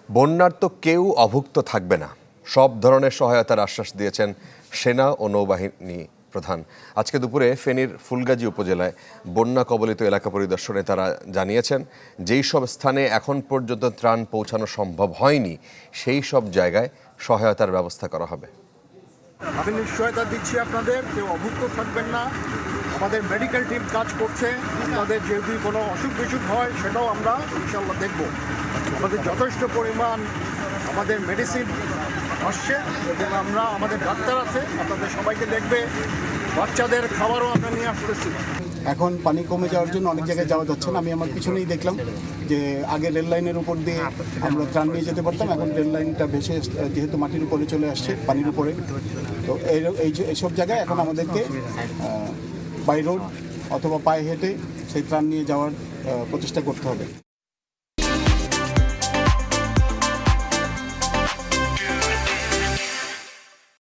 বন্যার তো কেউ অভুক্ত থাকবে না, সব ধরনের সহায়তার আশ্বাস দিয়েছেন সেনা ও নৌবাহিনী প্রধান। আজকে দুপুরে ফেনীর ফুলগাজী উপজেলায় বন্যা কবলিত এলাকা পরিদর্শনে তারা জানিয়েছেন, যেই সব স্থানে এখন পর্যন্ত ত্রাণ পৌঁছানো সম্ভব হয়নি সেই সব জায়গায় সহায়তার ব্যবস্থা করা হবে। আমি নিশ্চয়তা দিচ্ছি আপনাদের, কেউ অভুক্ত থাকবেন না। আমাদের মেডিকেল টিম কাজ করছে, আপনাদের যদি কোনো অসুখ বিসুখ হয় সেটাও আমরা ইনশাল্লাহ দেখব। আমাদের যথেষ্ট পরিমাণ আমাদের মেডিসিন আসছে এবং আমাদের ডাক্তার আছে, আপনাদের সবাইকে দেখবে। বাচ্চাদের খাবারও আমরা নিয়ে আসতেছি। এখন পানি কমে যাওয়ার জন্য অনেক জায়গায় যাওয়া যাচ্ছে না। আমি আমার পিছনেই দেখলাম যে আগে রেল লাইনের উপর দিয়ে আমরা ত্রাণ নিয়ে যেতে পারতাম, এখন রেল লাইনটা ভেসে যেহেতু মাটির উপরে চলে আসছে, পানির উপরে, তো এইসব জায়গায় এখন আমাদেরকে বাই রোড অথবা পায়ে হেঁটে সেই ত্রাণ নিয়ে যাওয়ার প্রচেষ্টা করতে হবে।